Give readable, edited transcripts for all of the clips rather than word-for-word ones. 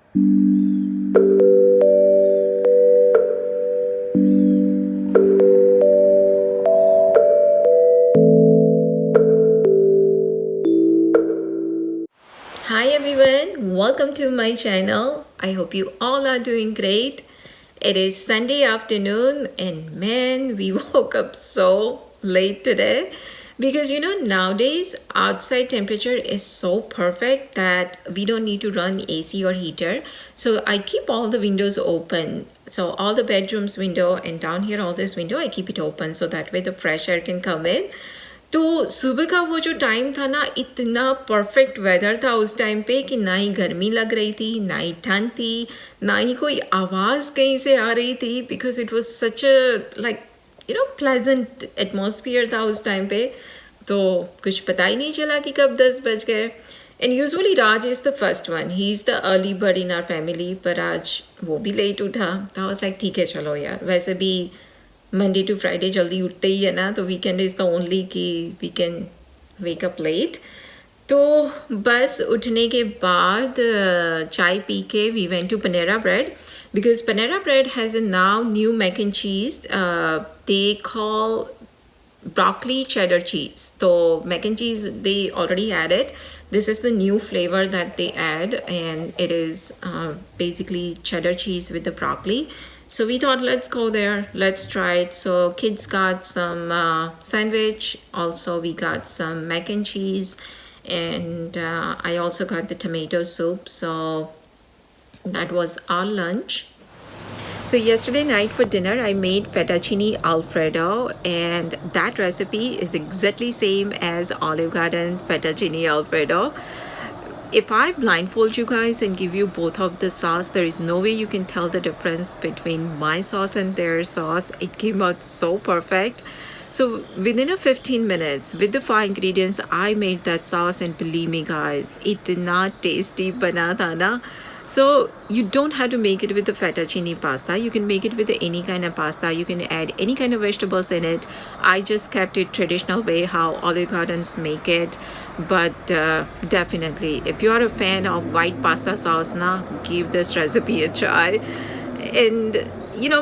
Hi everyone, welcome to my channel. I hope you all are doing great. It is Sunday afternoon and man, we woke up so late today because nowadays outside temperature is so perfect that we don't need to run AC or heater. So I keep all the windows open. So all the bedrooms window and down here all this window I keep it open so that way the fresh air can come in. तो सुबह का वो जो time था ना इतना perfect weather था उस टाइम पे कि ना ही गर्मी लग रही थी ना ही ठंड थी ना ही कोई आवाज़ कहीं से आ रही थी because it was such like pleasant atmosphere था उस टाइम पे तो कुछ पता ही नहीं चला कि कब 10 बज गए and usually Raj is the first one he is the early bird in our family पर आज वो भी लेट उठा तो आई वाज लाइक ठीक है चलो यार वैसे भी मंडे टू फ्राइडे जल्दी उठते ही है ना तो वीकेंड इज़ द ओनली कि we can wake up late तो बस उठने के बाद चाय पी के we went to Panera Bread because Panera Bread has a now new mac and cheese they call broccoli cheddar cheese so mac and cheese they already had it this is the new flavor that they add and it is basically cheddar cheese with the broccoli so we thought let's go there let's try it so kids got some sandwich also we got some mac and cheese and I also got the tomato soup so that was our lunch. So yesterday night for dinner I made fettuccine alfredo and that recipe is exactly same as Olive Garden fettuccine alfredo. If I blindfold you guys and give you both of the sauce, there is no way you can tell the difference between my sauce and their sauce. It came out so perfect. So within a 15 minutes with the 5 ingredients I made that sauce and believe me guys, itna tasty bana tha na. So you don't have to make it with the fettuccine pasta. You can make it with any kind of pasta. You can add any kind of vegetables in it. I just kept it traditional way how Olive Gardens make it. But definitely, if you are a fan of white pasta sauce, na, give this recipe a try. And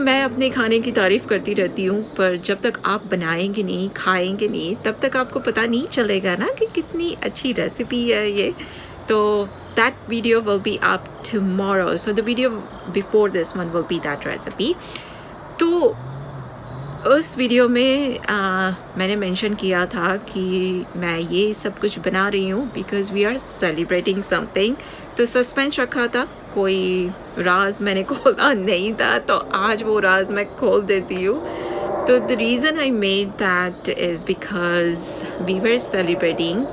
मैं अपने खाने की तारीफ़ करती रहती हूँ पर जब तक आप बनाएंगे नहीं खाएंगे नहीं तब तक आपको पता नहीं चलेगा ना कि कितनी अच्छी रेसिपी है ये तो that video will be up tomorrow so the video before this one will be that recipe तो उस वीडियो में मैंने मेंशन किया था कि मैं ये सब कुछ बना रही हूँ because we are celebrating something तो सस्पेंस रखा था कोई राज मैंने खोला नहीं था तो आज वो राज मैं खोल देती हूँ तो the reason I made that is because we were celebrating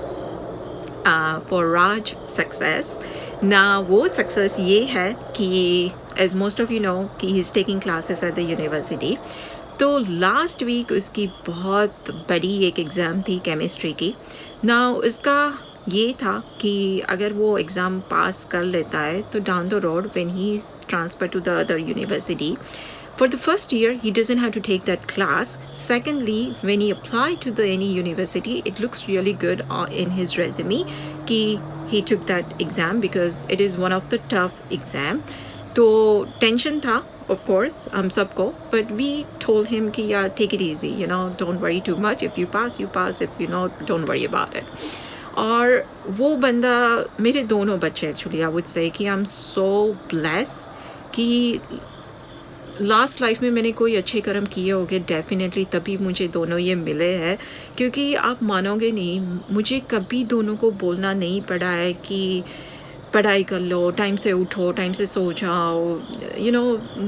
for Raj success. Now, वो success ये है कि as most of you know कि he's taking classes at the university. तो last week उसकी बहुत बड़ी एक एग्ज़ाम थी केमिस्ट्री की. Now उसका ये था कि अगर वो एग्ज़ाम पास कर लेता है तो down the road when he is transferred to the other university for the first year he doesn't have to take that class secondly when he applied to the any university it looks really good in his resume कि he took that exam because it is one of the tough exam तो tension था of course हम सबको but we told him कि यार take it easy don't worry too much if you pass if you know don't worry about it और वो बंदा मेरे दोनों बच्चे actually I would say कि I'm so blessed कि लास्ट लाइफ में मैंने कोई अच्छे कर्म किए होंगे डेफिनेटली तभी मुझे दोनों ये मिले हैं क्योंकि आप मानोगे नहीं मुझे कभी दोनों को बोलना नहीं पड़ा है कि पढ़ाई कर लो टाइम से उठो टाइम से सो जाओ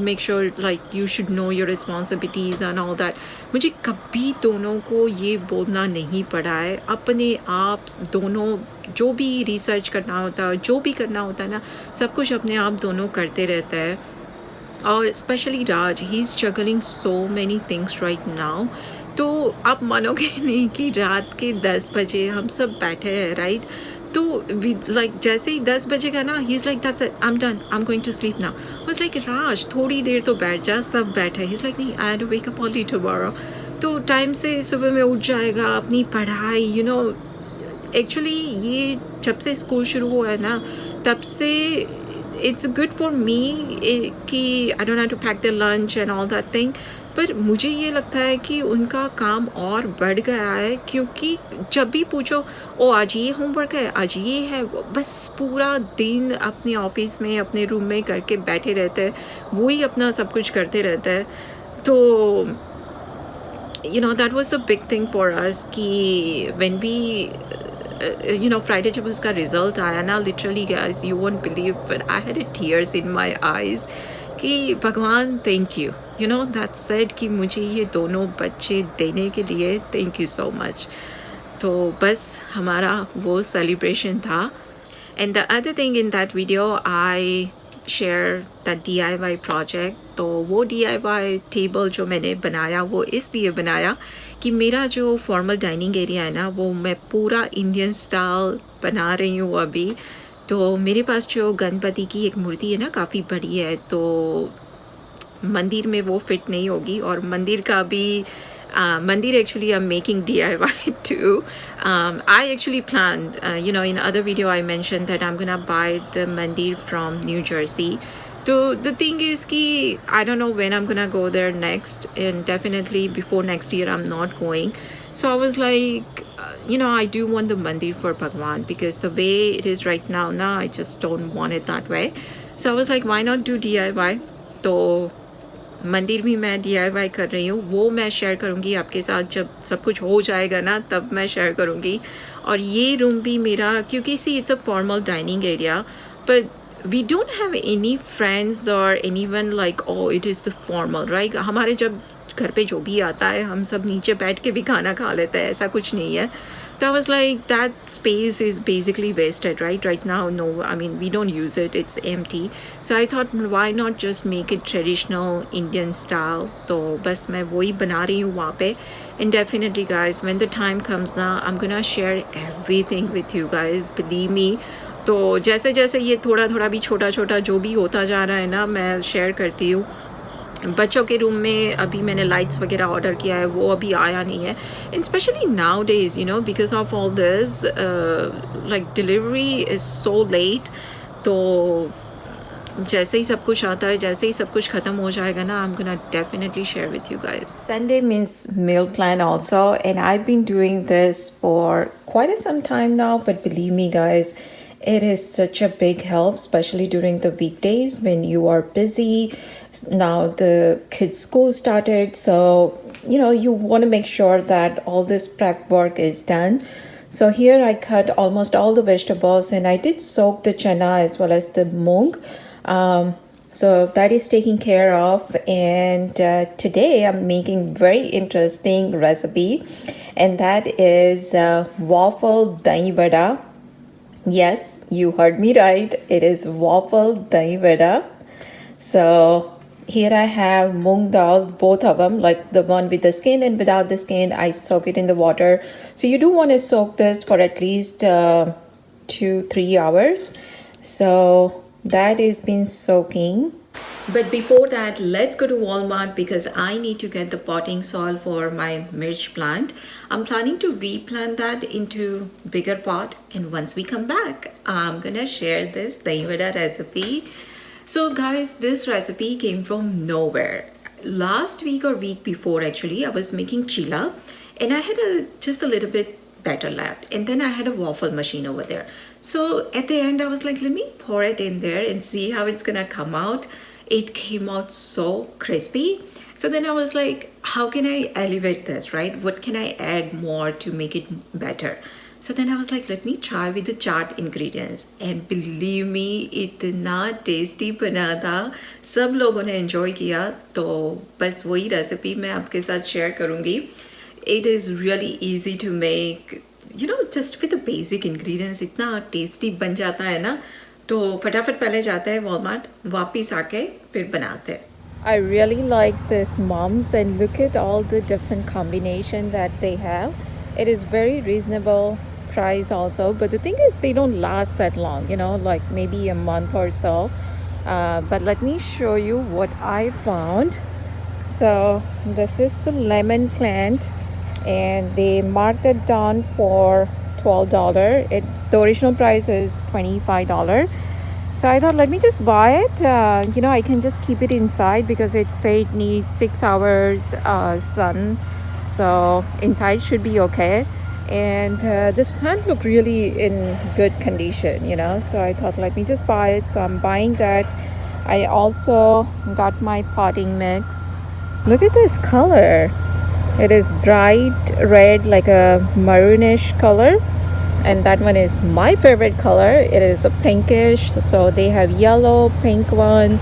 make sure like you should know your responsibilities and all that मुझे कभी दोनों को ये बोलना नहीं पड़ा है अपने आप दोनों जो भी रिसर्च करना होता है जो भी करना होता है ना सब कुछ अपने आप दोनों करते रहते हैं और specially Raj he is juggling so many things right now तो आप मानोगे नहीं कि रात के 10 बजे हम सब बैठे हैं राइट तो वी लाइक जैसे ही 10 बजेगा ना he is like that's it I am done I am going to sleep now was like Raj थोड़ी देर तो बैठ जा सब बैठे ही इज़ लाइक नहीं I have to wake up early tomorrow तो टाइम से सुबह में उठ जाएगा अपनी पढ़ाई एक्चुअली ये जब से स्कूल शुरू हुआ है ना तब से it's good for me कि I don't have to pack their lunch and all that thing. पर मुझे ये लगता है कि उनका काम और बढ़ गया है, क्योंकि जब भी पूछो ओ आज ये होमवर्क है, आज ये है, बस पूरा दिन अपने ऑफिस में अपने रूम में करके बैठे रहते हैं, वही अपना सब कुछ करते रहते हैं. तो that was a big thing for us कि when we Friday जब उसका result आया ना, literally guys, you won't believe, but I had tears in my eyes कि भगवान thank you, that said कि मुझे ये दोनों बच्चे देने के लिए thank you so much. तो बस हमारा वो celebration था. And the other thing in that video, I share that DIY project. तो वो DIY table जो मैंने बनाया वो इसलिए बनाया कि मेरा जो फॉर्मल डाइनिंग एरिया है ना, वो मैं पूरा इंडियन स्टाइल बना रही हूँ अभी. तो मेरे पास जो गणपति की एक मूर्ति है ना, काफ़ी बड़ी है, तो मंदिर में वो फिट नहीं होगी. और मंदिर का भी Mandir actually I'm making DIY too. I actually planned, in other video I mentioned that I'm gonna buy the Mandir from New Jersey. So the thing is ki I don't know when I'm gonna go there next, and definitely before next year I'm not going. So I was like, I do want the Mandir for Bhagwan, because the way it is right now, I just don't want it that way. So I was like, why not do DIY? So मंदिर भी मैं DIY कर रही हूँ, वो मैं share करूँगी आपके साथ जब सब कुछ हो जाएगा ना, तब मैं शेयर करूँगी. और ये रूम भी मेरा, क्योंकि see it's a formal dining area, but we don't have any friends और anyone like oh it is the formal, right. हमारे जब घर पे जो भी आता है हम सब नीचे बैठ के भी खाना खा लेते हैं, ऐसा कुछ नहीं है. So I was like, that space is basically wasted, right now. No, I mean, we don't use it, it's empty. So I thought, why not just make it traditional Indian style. तो बस मैं वही बना रही हूँ वहाँ पे. And definitely guys, when the time comes now, I'm gonna share everything with you guys, believe me. तो जैसे जैसे ये थोड़ा थोड़ा भी छोटा छोटा जो भी होता जा रहा है ना, मैं शेयर करती हूँ. बच्चों के रूम में अभी मैंने लाइट्स वगैरह ऑर्डर किया है, वो अभी आया नहीं है. And specially now days because of all this like delivery is so let. तो जैसे ही सब कुछ आता है, जैसे ही सब कुछ ख़त्म हो जाएगा ना, I am gonna definitely share with you guys. Sunday means meal plan also, and I have been doing this for quite some time now, but believe me guys, it is such a big help, especially during the weekdays when you are busy. Now the kids' school started, so you want to make sure that all this prep work is done. So here I cut almost all the vegetables, and I did soak the chana as well as the mung. So that is taken care of, and today I'm making very interesting recipe, and that is Waffle Dahi Vada. Yes, you heard me right. It is Waffle Dahi Vada. So here I have mung dal, both of them, like the one with the skin and without the skin. I soak it in the water. So you do want to soak this for at least 2-3 hours. So that is been soaking. But before that, let's go to Walmart because I need to get the potting soil for my mirch plant. I'm planning to replant that into bigger pot, and once we come back, I'm gonna share this dahi vada recipe. So guys, this recipe came from nowhere. Last week or week before actually, I was making chilla and I had just a little bit batter left, and then I had a waffle machine over there. So at the end I was like, let me pour it in there and see how it's gonna come out. It came out so crispy. So then I was like, how can I elevate this, right? What can I add more to make it better? So then I was like, let me try with the chaat ingredients, and believe me, इतना tasty बना था, सब लोगों ने enjoy किया. तो बस वही recipe मैं आपके साथ share करूँगी. It is really easy to make, just with the basic ingredients. इतना tasty बन जाता है ना. तो फटाफट पहले जाते हैं वॉलमार्ट, वापस आके फिर बनाते हैं. I really like this mums, and look at all the different combination that they have. It is very reasonable price also, but the thing is they don't last that long, like maybe a month or so. But let me show you what I found. So this is the lemon plant, and they marked it down for $12. The original price is $25. So I thought, let me just buy it. I can just keep it inside because it say it needs 6 hours sun. So inside should be okay. And this plant looked really in good condition. So I thought, let me just buy it. So I'm buying that. I also got my potting mix. Look at this color. It is bright red, like a maroonish color, and that one is my favorite color. It is a pinkish, so they have yellow, pink one.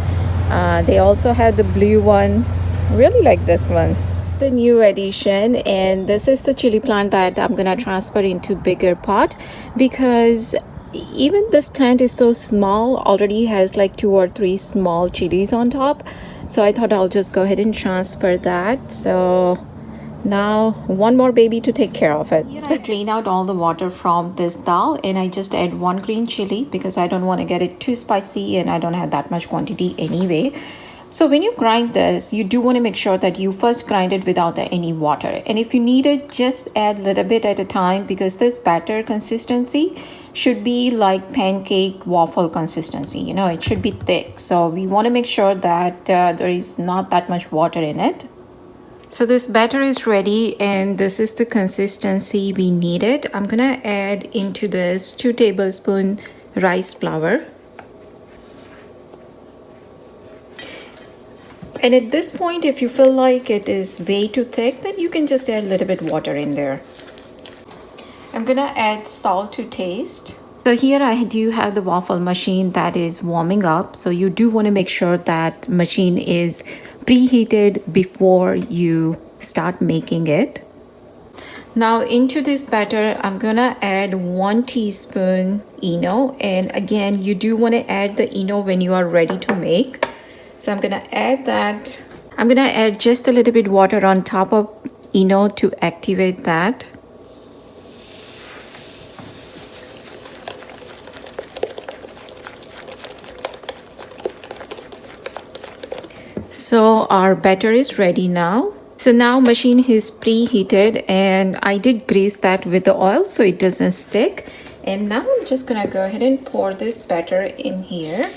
They also have the blue one. Really like this one. The new addition, and this is the chili plant that I'm gonna transfer into bigger pot, because even this plant is so small, already has like 2 or 3 small chilies on top. So I thought I'll just go ahead and transfer that. So now one more baby to take care of it. Here I drain out all the water from this dal, and I just add 1 green chili because I don't want to get it too spicy, and I don't have that much quantity anyway. So when you grind this, you do want to make sure that you first grind it without any water. And if you need it, just add a little bit at a time, because this batter consistency should be like pancake waffle consistency. It should be thick. So we want to make sure that there is not that much water in it. So this batter is ready, and this is the consistency we needed. I'm gonna add into this 2 tablespoons rice flour. And at this point, if you feel like it is way too thick, then you can just add a little bit water in there. I'm gonna add salt to taste. So here I do have the waffle machine that is warming up. So you do want to make sure that machine is preheated before you start making it. Now into this batter, I'm gonna add 1 teaspoon Eno. And again, you do want to add the Eno when you are ready to make. So I'm gonna add that. I'm gonna add just a little bit water on top of Eno to activate that. So our batter is ready now. So now machine is preheated, and I did grease that with the oil so it doesn't stick. And now I'm just gonna go ahead and pour this batter in here.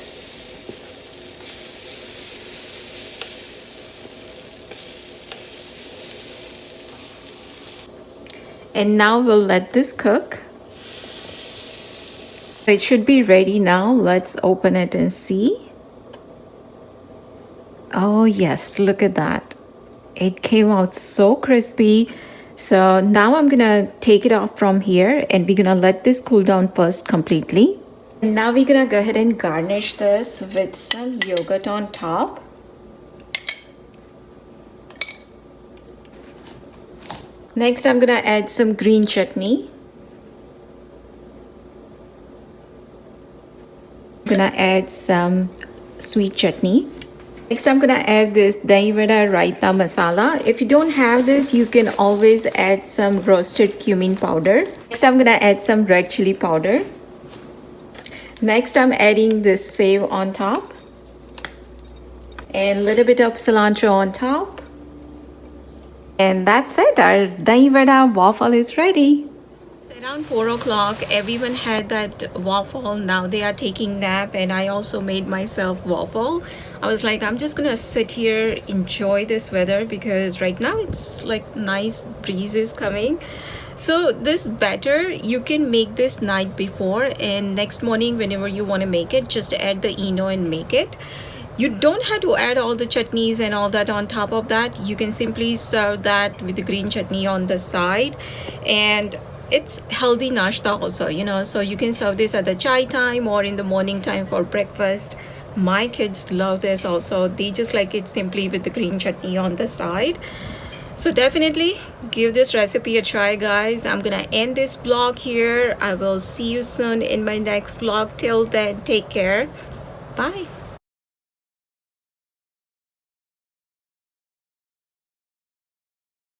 And now we'll let this cook. It should be ready now. Let's open it and see. Oh yes, look at that. It came out so crispy. So now I'm gonna take it off from here, and we're gonna let this cool down first completely. And now we're gonna go ahead and garnish this with some yogurt on top. Next, I'm gonna add some green chutney. I'm gonna add some sweet chutney. Next, I'm gonna add this Dahi Vada Raita masala. If you don't have this, you can always add some roasted cumin powder. Next, I'm gonna add some red chili powder. Next, I'm adding this save on top, and a little bit of cilantro on top. And that's it, our Dahi Vada waffle is ready. Around 4 o'clock, everyone had that waffle. Now they are taking nap, and I also made myself waffle. I was like, I'm just gonna sit here, enjoy this weather, because right now it's like nice breeze is coming. So this batter, you can make this night before, and next morning whenever you want to make it, just add the Eno and make it. You don't have to add all the chutneys and all that on top of that. You can simply serve that with the green chutney on the side, and it's healthy nashta also, so you can serve this at the chai time or in the morning time for breakfast. My kids love this also. They just like it simply with the green chutney on the side. So definitely give this recipe a try, guys. I'm gonna end this vlog here. I will see you soon in my next vlog. Till then, take care. Bye.